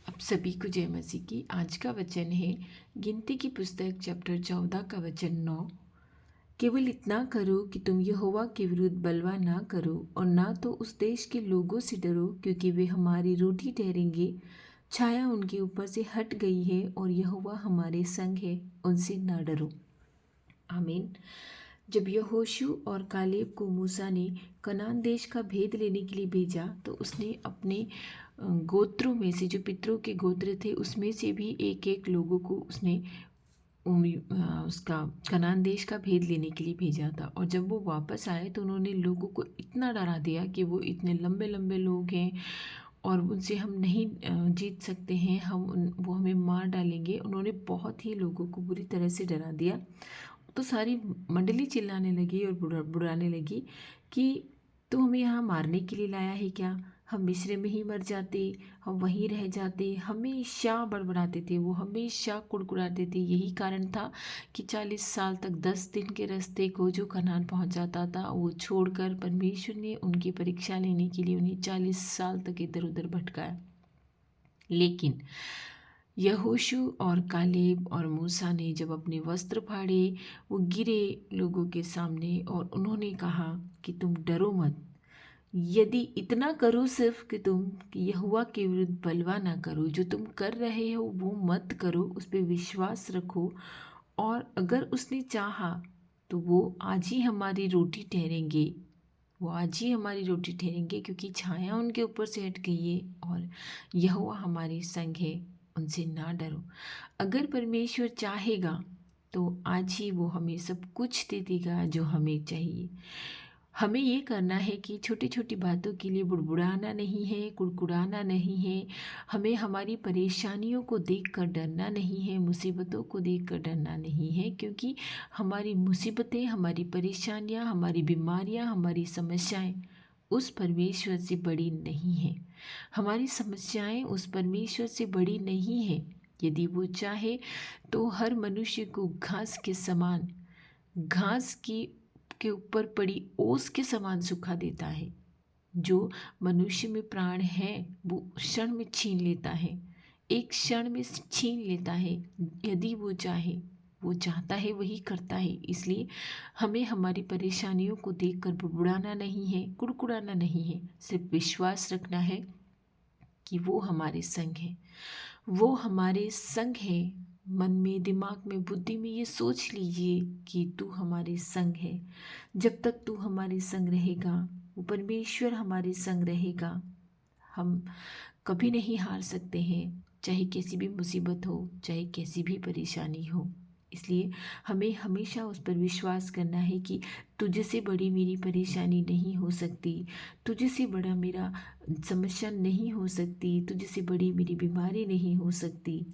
आप सभी को जय मसीह की। आज का वचन है गिनती की पुस्तक चैप्टर 14 का वचन 9। केवल इतना करो कि तुम यहोवा के विरुद्ध बलवा ना करो और ना तो उस देश के लोगों से डरो, क्योंकि वे हमारी रोटी ठहरेंगे। छाया उनके ऊपर से हट गई है और यहोवा हमारे संग है, उनसे ना डरो। आमीन। जब यहोशू और कालेब को मूसा ने कनान देश का भेद लेने के लिए भेजा, तो उसने अपने गोत्रों में से, जो पितरों के गोत्र थे, उसमें से भी एक एक लोगों को उसने उसका कनान देश का भेद लेने के लिए भेजा था। और जब वो वापस आए तो उन्होंने लोगों को इतना डरा दिया कि वो इतने लंबे लंबे लोग हैं और उनसे हम नहीं जीत सकते हैं, वो हमें मार डालेंगे। उन्होंने बहुत ही लोगों को बुरी तरह से डरा दिया। तो सारी मंडली चिल्लाने लगी और बुड़ाने लगी कि तू हमें यहाँ मारने के लिए लाया है क्या? हम मिस्र में ही मर जाते, हम वहीं रह जाते। हमेशा बड़बड़ाते थे, वो हमेशा कुड़कुड़ाते थे। यही कारण था कि 40 साल तक 10 दिन के रास्ते को जो कनान पहुंच जाता था, वो छोड़कर परमेश्वर ने उनकी परीक्षा लेने के लिए उन्हें 40 साल तक इधर उधर भटकाया। लेकिन यहोशू और कालेब और मूसा ने जब अपने वस्त्र फाड़े, वो गिरे लोगों के सामने और उन्होंने कहा कि तुम डरो मत। यदि इतना करो सिर्फ कि तुम यहोवा के विरुद्ध बलवा ना करो, जो तुम कर रहे हो वो मत करो, उस पर विश्वास रखो। और अगर उसने चाहा तो वो आज ही हमारी रोटी ठहरेंगे, वो आज ही हमारी रोटी ठहरेंगे, क्योंकि छाया उनके ऊपर से हट गई है और यहोवा हमारे संग है, उनसे ना डरो। अगर परमेश्वर चाहेगा तो आज ही वो हमें सब कुछ दे देगा जो हमें चाहिए। हमें ये करना है कि छोटी छोटी बातों के लिए बुड़बुड़ाना नहीं है, कुड़कुड़ाना नहीं है। हमें हमारी परेशानियों को देखकर डरना नहीं है, मुसीबतों को देखकर डरना नहीं है, क्योंकि हमारी मुसीबतें, हमारी परेशानियां, हमारी बीमारियां, हमारी समस्याएं उस परमेश्वर से बड़ी नहीं है। हमारी समस्याएं उस परमेश्वर से बड़ी नहीं है। यदि वो चाहे तो हर मनुष्य को घास के समान, घास की के ऊपर पड़ी ओस के समान सुखा देता है। जो मनुष्य में प्राण है वो क्षण में छीन लेता है, एक क्षण में छीन लेता है। यदि वो चाहे, वो चाहता है वही करता है। इसलिए हमें हमारी परेशानियों को देखकर बुड़बुड़ाना नहीं है, कुड़कुड़ाना नहीं है, सिर्फ विश्वास रखना है कि वो हमारे संग है, वो हमारे संग है। मन में, दिमाग में, बुद्धि में ये सोच लीजिए कि तू हमारे संग है। जब तक तू हमारे संग रहेगा, वो परमेश्वर हमारे संग रहेगा, हम कभी नहीं हार सकते हैं, चाहे कैसी भी मुसीबत हो, चाहे कैसी भी परेशानी हो। इसलिए हमें हमेशा उस पर विश्वास करना है कि तुझसे बड़ी मेरी परेशानी नहीं हो सकती, तुझसे बड़ा मेरा समस्या नहीं हो सकती, तुझसे बड़ी मेरी बीमारी नहीं हो सकती।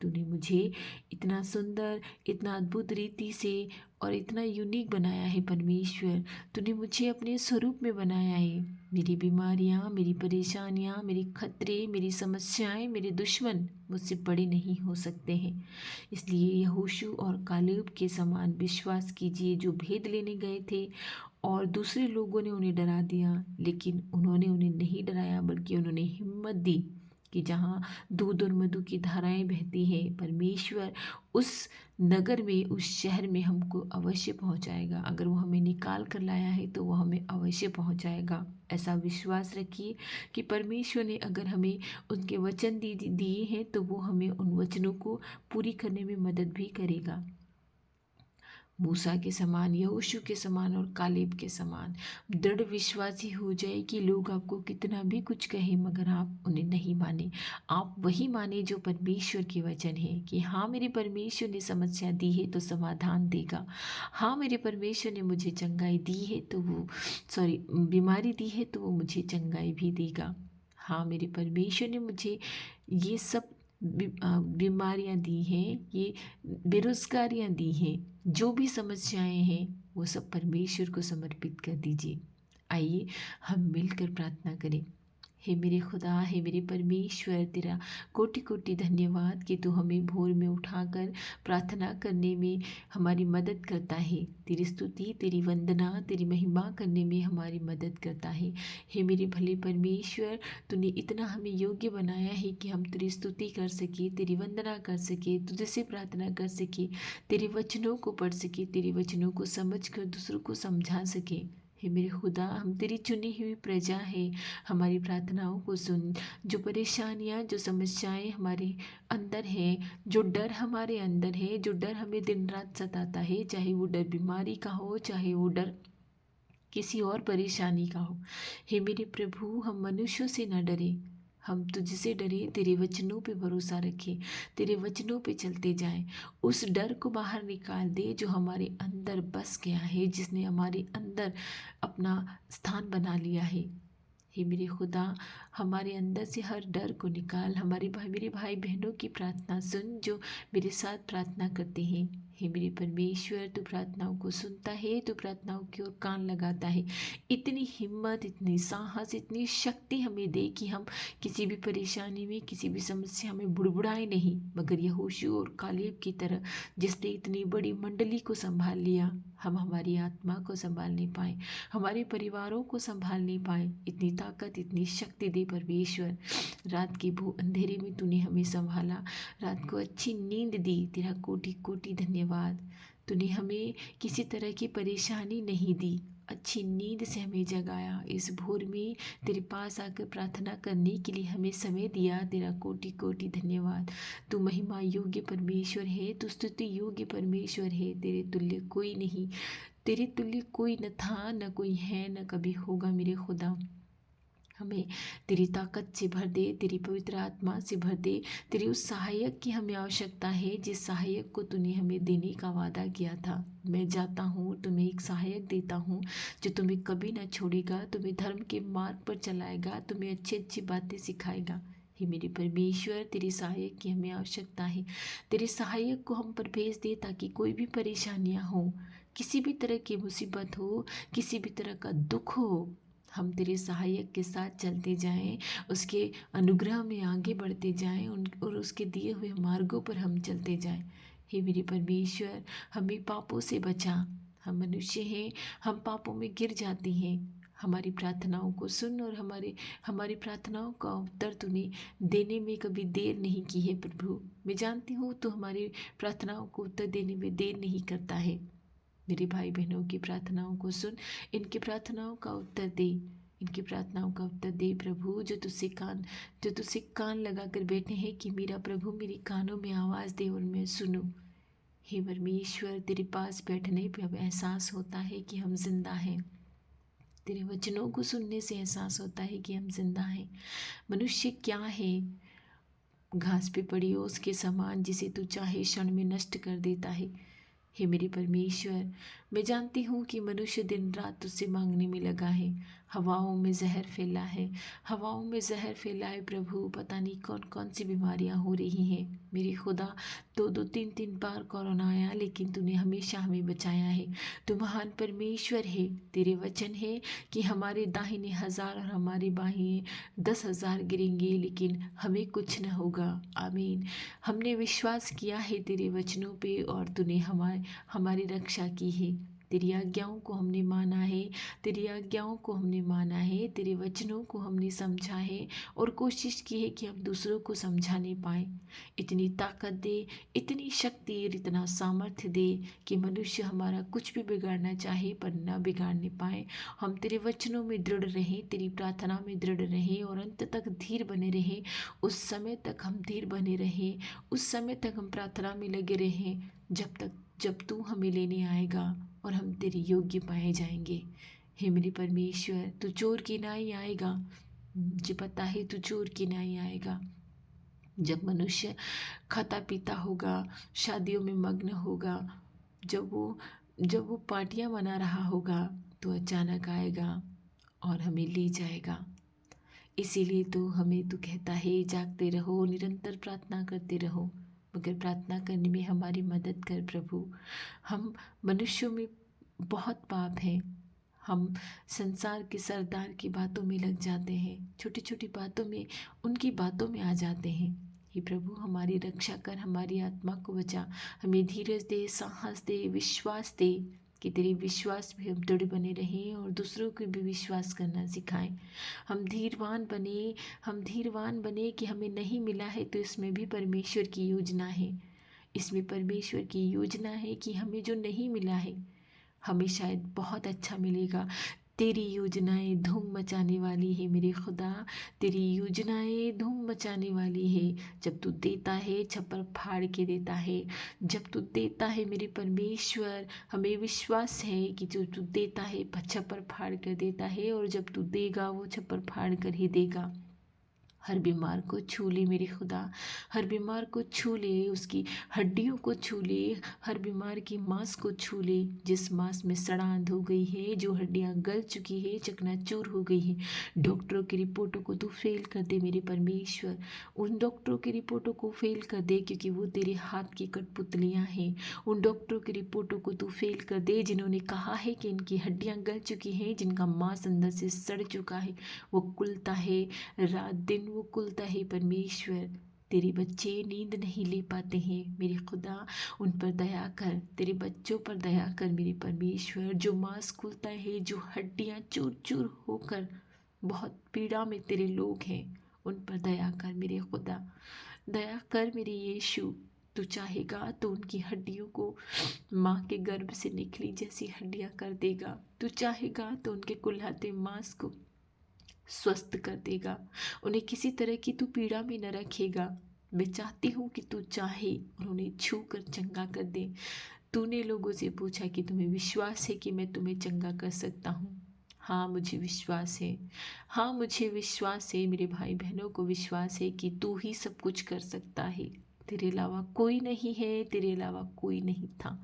तूने मुझे इतना सुंदर, इतना अद्भुत रीति से और इतना यूनिक बनाया है परमेश्वर। तूने मुझे अपने स्वरूप में बनाया है। मेरी बीमारियाँ, मेरी परेशानियाँ, मेरे खतरे, मेरी समस्याएं, मेरे दुश्मन मुझसे बड़े नहीं हो सकते हैं। इसलिए यहोशू और कालेब के समान विश्वास कीजिए, जो भेद लेने गए थे और दूसरे लोगों ने उन्हें डरा दिया, लेकिन उन्होंने उन्हें नहीं डराया, बल्कि उन्होंने हिम्मत दी कि जहाँ दूध और मधु की धाराएं बहती हैं, परमेश्वर उस नगर में, उस शहर में हमको अवश्य पहुंचाएगा। अगर वो हमें निकाल कर लाया है तो वो हमें अवश्य पहुंचाएगा। ऐसा विश्वास रखिए कि परमेश्वर ने अगर हमें उनके वचन दिए हैं तो वो हमें उन वचनों को पूरी करने में मदद भी करेगा। मूसा के समान, यहोशू के समान और कालेब के समान दृढ़ विश्वासी हो जाए कि लोग आपको कितना भी कुछ कहें, मगर आप उन्हें नहीं माने। आप वही माने जो परमेश्वर के वचन है कि हाँ, मेरे परमेश्वर ने समस्या दी है तो समाधान देगा। हाँ, मेरे परमेश्वर ने मुझे चंगाई दी है तो वो बीमारी दी है तो वो मुझे चंगाई भी देगा। हाँ, मेरे परमेश्वर ने मुझे ये सब बीमारियां दी हैं, ये बेरोजगारियां दी हैं, जो भी समस्याएं हैं वो सब परमेश्वर को समर्पित कर दीजिए। आइए हम मिलकर प्रार्थना करें। हे मेरे खुदा, हे मेरे परमेश्वर, तेरा कोटि कोटि धन्यवाद कि तू हमें भोर में उठाकर प्रार्थना करने में हमारी मदद करता है। तेरी स्तुति, तेरी वंदना, तेरी महिमा करने में हमारी मदद करता है। हे मेरे भले परमेश्वर, तूने इतना हमें योग्य बनाया है कि हम तेरी स्तुति कर सके, तेरी वंदना कर सके, तुझे से प्रार्थना कर सके, तेरे वचनों को पढ़ सके, तेरे वचनों को समझ कर दूसरों को समझा सके। हे मेरे खुदा, हम तेरी चुनी हुई प्रजा है। हमारी प्रार्थनाओं को सुन। जो परेशानियां, जो समस्याएं हमारे अंदर है, जो डर हमारे अंदर है, जो डर हमें दिन रात सताता है, चाहे वो डर बीमारी का हो, चाहे वो डर किसी और परेशानी का हो, हे मेरे प्रभु, हम मनुष्यों से न डरे, हम तुझसे डरे, तेरे वचनों पे भरोसा रखें, तेरे वचनों पे चलते जाएं। उस डर को बाहर निकाल दे जो हमारे अंदर बस गया है, जिसने हमारे अंदर अपना स्थान बना लिया है। हे मेरे खुदा, हमारे अंदर से हर डर को निकाल। मेरे भाई बहनों की प्रार्थना सुन जो मेरे साथ प्रार्थना करते हैं। हे मेरे परमेश्वर, तू प्रार्थनाओं को सुनता है, तू प्रार्थनाओं की ओर कान लगाता है। इतनी हिम्मत, इतनी साहस, इतनी शक्ति हमें दे कि हम किसी भी परेशानी में, किसी भी समस्या में बुड़बुड़ाए नहीं, मगर यहोशू और कालेब की तरह जिसने इतनी बड़ी मंडली को संभाल लिया, हम हमारी आत्मा को संभाल नहीं पाए, हमारे परिवारों को संभाल नहीं पाए। इतनी ताकत, इतनी शक्ति दे परमेश्वर। रात के भू अंधेरे में तूने हमें संभाला, रात को अच्छी नींद दी, तेरा कोटि कोटि धन्यवाद। तूने हमें किसी तरह की परेशानी नहीं दी, अच्छी नींद से हमें जगाया। इस भोर में तेरे पास आकर प्रार्थना करने के लिए हमें समय दिया, तेरा कोटि कोटि धन्यवाद। तू महिमा योग्य परमेश्वर है, तू स्तुति योग्य परमेश्वर है। तेरे तुल्य कोई नहीं, तेरे तुल्य कोई न था, न कोई है, न कभी होगा। मेरे खुदा, हमें तेरी ताकत से भर दे, तेरी पवित्र आत्मा से भर दे। तेरी उस सहायक की हमें आवश्यकता है जिस सहायक को तूने हमें देने का वादा किया था। मैं जाता हूँ, तुम्हें एक सहायक देता हूँ जो तुम्हें कभी न छोड़ेगा, तुम्हें धर्म के मार्ग पर चलाएगा, तुम्हें अच्छी अच्छी बातें सिखाएगा। हे मेरे परमेश्वर, तेरे सहायक की हमें आवश्यकता है। तेरे सहायक को हम पर भेज दे ताकि कोई भी परेशानियाँ हो, किसी भी तरह की मुसीबत हो, किसी भी तरह का दुख हो, हम तेरे सहायक के साथ चलते जाएं, उसके अनुग्रह में आगे बढ़ते जाएं, और उसके दिए हुए मार्गों पर हम चलते जाएं। हे मेरे परमेश्वर, हमें पापों से बचा। हम मनुष्य हैं, हम पापों में गिर जाते हैं। हमारी प्रार्थनाओं को सुन और हमारी प्रार्थनाओं का उत्तर तूने देने में कभी देर नहीं की है प्रभु। मैं जानती हूँ तो हमारी प्रार्थनाओं को उत्तर देने में देर नहीं करता है। मेरे भाई बहनों की प्रार्थनाओं को सुन, इनकी प्रार्थनाओं का उत्तर दे, इनकी प्रार्थनाओं का उत्तर दे प्रभु। जो तुझसे कान लगा कर बैठे हैं कि मेरा प्रभु मेरे कानों में आवाज़ दे और मैं सुनूं। हे परमेश्वर, तेरे पास बैठने पे अब एहसास होता है कि हम जिंदा हैं। तेरे वचनों को सुनने से एहसास होता है कि हम जिंदा हैं। मनुष्य क्या है? घास पे पड़ी ओस के समान, जिसे तू चाहे क्षण में नष्ट कर देता है। हे मेरे परमेश्वर, मैं जानती हूँ कि मनुष्य दिन रात तुझसे मांगने में लगा है। हवाओं में जहर फैला है, हवाओं में जहर फैला है प्रभु। पता नहीं कौन कौन सी बीमारियाँ हो रही हैं। मेरे खुदा, 2-2 3-3 बार कोरोना आया, लेकिन तूने हमेशा हमें बचाया है। तू महान परमेश्वर है। तेरे वचन है कि हमारे दाहिने 1000 और हमारे बाएं 10,000 गिरेंगे, लेकिन हमें कुछ न होगा। आमीन। हमने विश्वास किया है तेरे वचनों पे और तूने हमारी रक्षा की है। तेरी आज्ञाओं को हमने माना है, तेरी आज्ञाओं को हमने माना है, तेरे वचनों को हमने समझा है और कोशिश की है कि हम दूसरों को समझाने पाएँ। इतनी ताकत दे, इतनी शक्ति और इतना सामर्थ्य दे कि मनुष्य हमारा कुछ भी बिगाड़ना चाहे पर न बिगाड़ने पाए। हम तेरे वचनों में दृढ़ रहें, तेरी प्रार्थना में दृढ़ रहें और अंत तक धीर बने रहें। उस समय तक हम धीर बने रहें, उस समय तक हम प्रार्थना में लगे रहें जब तू हमें लेने आएगा और हम तेरे योग्य पाए जाएंगे। हे मेरे परमेश्वर, तू चोर की नाई आएगा। मुझे पता है तू चोर की नाई आएगा। जब मनुष्य खाता पीता होगा, शादियों में मग्न होगा, जब वो पार्टियां मना रहा होगा, तो अचानक आएगा और हमें ले जाएगा। इसीलिए तू कहता है जागते रहो, निरंतर प्रार्थना करते रहो। मगर प्रार्थना करने में हमारी मदद कर प्रभु। हम मनुष्यों में बहुत पाप हैं, हम संसार के सरदार की बातों में लग जाते हैं, छोटी छोटी बातों में, उनकी बातों में आ जाते हैं। हे प्रभु, हमारी रक्षा कर, हमारी आत्मा को बचा, हमें धीरज दे, साहस दे, विश्वास दे कि तेरे विश्वास में हम दृढ़ बने रहें और दूसरों को भी विश्वास करना सिखाएं। हम धीरवान बने कि हमें नहीं मिला है तो इसमें भी परमेश्वर की योजना है। इसमें परमेश्वर की योजना है कि हमें जो नहीं मिला है हमें शायद बहुत अच्छा मिलेगा। तेरी योजनाएं धूम मचाने वाली है मेरे खुदा, तेरी योजनाएं धूम मचाने वाली है। जब तू देता है छप्पर फाड़ के देता है, जब तू देता है मेरे परमेश्वर, हमें विश्वास है कि जो तू देता है छप्पर फाड़ कर देता है, और जब तू देगा वो छप्पर फाड़ कर ही देगा। हर बीमार को छू ले मेरे खुदा, हर बीमार को छू ले, उसकी हड्डियों को छू ले, हर बीमार की मांस को छू ले, जिस मांस में सड़ांध हो गई है, जो हड्डियां गल चुकी है, चकनाचूर हो गई है। डॉक्टरों की रिपोर्टों को तू फेल कर दे मेरे परमेश्वर, उन डॉक्टरों की रिपोर्टों को फेल कर दे, क्योंकि वो तेरे हाथ की कठपुतलियाँ हैं। उन डॉक्टरों की रिपोर्टों को तू फेल कर दे जिन्होंने कहा है कि इनकी हड्डियाँ गल चुकी हैं, जिनका मांस अंदर से सड़ चुका है, वो कुलता है, रात दिन वो कुलता है। परमेश्वर, तेरे बच्चे नींद नहीं ले पाते हैं मेरे खुदा, उन पर दया कर, तेरे बच्चों पर दया कर मेरे परमेश्वर। जो मांस खुलता है, जो हड्डियां चूर चूर होकर बहुत पीड़ा में तेरे लोग हैं, उन पर दया कर मेरे खुदा, दया कर मेरे यीशु। तू चाहेगा तो उनकी हड्डियों को माँ के गर्भ से निकली जैसी हड्डियां कर देगा। तू चाहेगा तो उनके कुल्हाते मांस को स्वस्थ कर देगा, उन्हें किसी तरह की तू पीड़ा में न रखेगा। मैं चाहती हूँ कि तू चाहे और उन्हें छू कर चंगा कर दे। तूने लोगों से पूछा कि तुम्हें विश्वास है कि मैं तुम्हें चंगा कर सकता हूँ। हाँ, मुझे विश्वास है, हाँ मुझे विश्वास है, मेरे भाई बहनों को विश्वास है कि तू ही सब कुछ कर सकता है। तेरे अलावा कोई नहीं है, तेरे अलावा कोई नहीं था।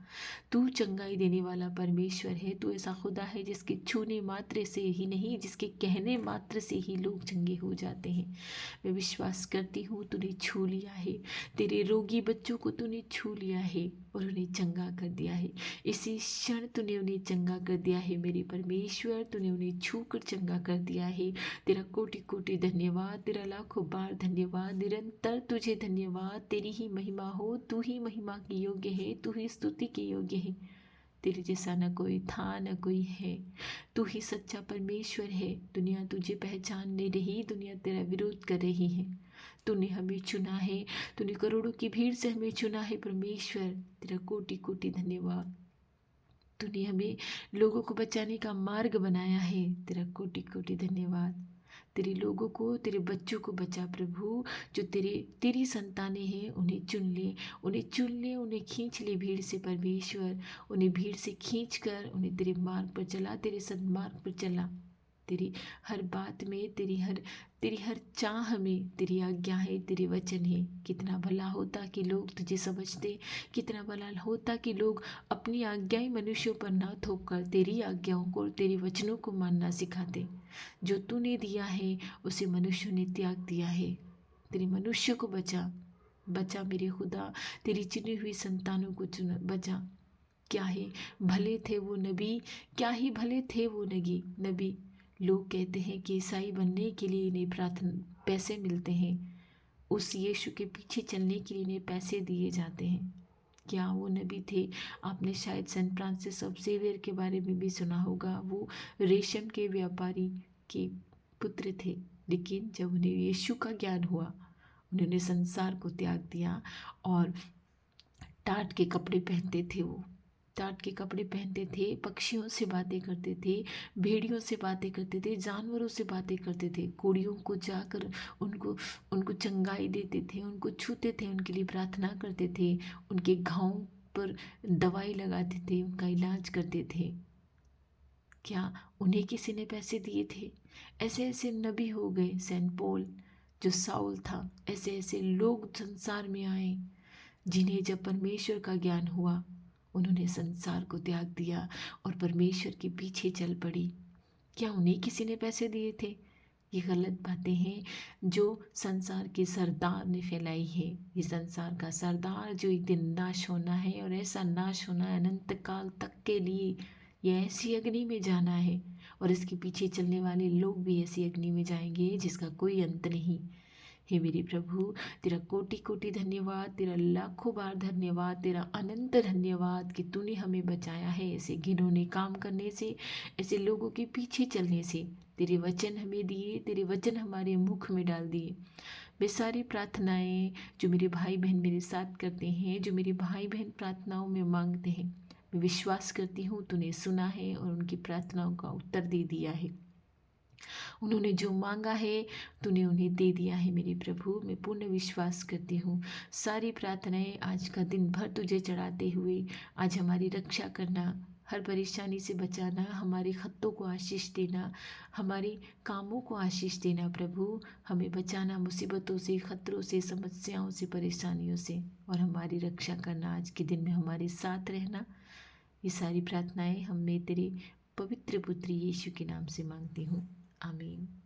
तू चंगाई देने वाला परमेश्वर है। तू ऐसा खुदा है जिसके छूने मात्र से ही नहीं, जिसके कहने मात्र से ही लोग चंगे हो जाते हैं। मैं विश्वास करती हूँ तूने छू लिया है, तेरे रोगी बच्चों को तूने छू लिया है और उन्हें चंगा कर दिया है। इसी क्षण तूने उन्हें चंगा कर दिया है मेरे परमेश्वर, तूने उन्हें छू कर चंगा कर दिया है। तेरा कोटि कोटि धन्यवाद, तेरा लाखों बार धन्यवाद, निरंतर तुझे धन्यवाद। तेरी ही महिमा हो, तू ही महिमा की योग्य है, तू ही स्तुति के योग्य है। तेरे जैसा न कोई था न कोई है, तू ही सच्चा परमेश्वर है। दुनिया तुझे पहचान नहीं रही, दुनिया तेरा विरोध कर रही है। तूने हमें चुना है, तूने करोड़ों की भीड़ से हमें चुना है परमेश्वर। तेरा कोटि कोटि धन्यवाद। तूने हमें लोगों को बचाने का मार्ग बनाया है, तेरा कोटि कोटि धन्यवाद। तेरे लोगों को, तेरे बच्चों को बचा प्रभु, जो तेरी संतानें हैं उन्हें चुन ले, उन्हें चुन ले, उन्हें खींच ले भीड़ से परमेश्वर। उन्हें भीड़ से खींच कर उन्हें तेरे मार्ग पर चला, तेरे सन्मार्ग पर चला। तेरी हर बात में, तेरी हर चाह में तेरी आज्ञा है, तेरे वचन है। कितना भला होता कि लोग तुझे समझते, कितना भला होता कि लोग अपनी आज्ञाएं मनुष्यों पर ना थोप कर तेरी आज्ञाओं को, तेरे वचनों को मानना सिखाते। जो तूने दिया है उसे मनुष्यों ने त्याग दिया है। तेरे मनुष्य को बचा, बचा मेरे खुदा, तेरी चुनी हुई संतानों को बचा। क्या ही भले थे वो नबी, क्या ही भले थे वो नबी। लोग कहते हैं कि ईसाई बनने के लिए इन्हें प्रार्थना पैसे मिलते हैं, उस यीशु के पीछे चलने के लिए इन्हें पैसे दिए जाते हैं। क्या वो नबी थे? आपने शायद सेंट फ्रांसिस ऑफ जेवियर के बारे में भी सुना होगा। वो रेशम के व्यापारी के पुत्र थे, लेकिन जब उन्हें यीशु का ज्ञान हुआ, उन्होंने संसार को त्याग दिया और टाट के कपड़े पहनते थे। वो टाट के कपड़े पहनते थे, पक्षियों से बातें करते थे, भेड़ियों से बातें करते थे, जानवरों से बातें करते थे, कोड़ियों को जाकर उनको उनको चंगाई देते थे, उनको छूते थे, उनके लिए प्रार्थना करते थे, उनके घावों पर दवाई लगाते थे, उनका इलाज करते थे। क्या उन्हें किसी ने पैसे दिए थे? ऐसे ऐसे नबी हो गए, सेंट पॉल जो साउल था, ऐसे ऐसे लोग संसार में आए जिन्हें जब परमेश्वर का ज्ञान हुआ उन्होंने संसार को त्याग दिया और परमेश्वर के पीछे चल पड़ी। क्या उन्हें किसी ने पैसे दिए थे? ये गलत बातें हैं जो संसार के सरदार ने फैलाई है। ये संसार का सरदार जो एक दिन नाश होना है, और ऐसा नाश होना है अनंत काल तक के लिए, ये ऐसी अग्नि में जाना है और इसके पीछे चलने वाले लोग भी ऐसी अग्नि में जाएंगे जिसका कोई अंत नहीं। हे मेरे प्रभु, तेरा कोटि कोटि धन्यवाद, तेरा लाखों बार धन्यवाद, तेरा अनंत धन्यवाद कि तूने हमें बचाया है ऐसे घिनौने काम करने से, ऐसे लोगों के पीछे चलने से। तेरे वचन हमें दिए, तेरे वचन हमारे मुख में डाल दिए। वे सारी प्रार्थनाएं जो मेरे भाई बहन मेरे साथ करते हैं, जो मेरे भाई बहन प्रार्थनाओं में मांगते हैं, मैं विश्वास करती हूँ तूने सुना है और उनकी प्रार्थनाओं का उत्तर दे दिया है। उन्होंने जो मांगा है तूने उन्हें दे दिया है मेरे प्रभु। मैं पूर्ण विश्वास करती हूँ सारी प्रार्थनाएं आज का दिन भर तुझे चढ़ाते हुए आज हमारी रक्षा करना, हर परेशानी से बचाना, हमारे खत्तों को आशीष देना, हमारे कामों को आशीष देना प्रभु। हमें बचाना मुसीबतों से, खतरों से, समस्याओं से, परेशानियों से, और हमारी रक्षा करना, आज के दिन में हमारे साथ रहना। ये सारी प्रार्थनाएं हम मैं तेरे पवित्र पुत्र यीशु के नाम से मांगती हूँ, आमीन।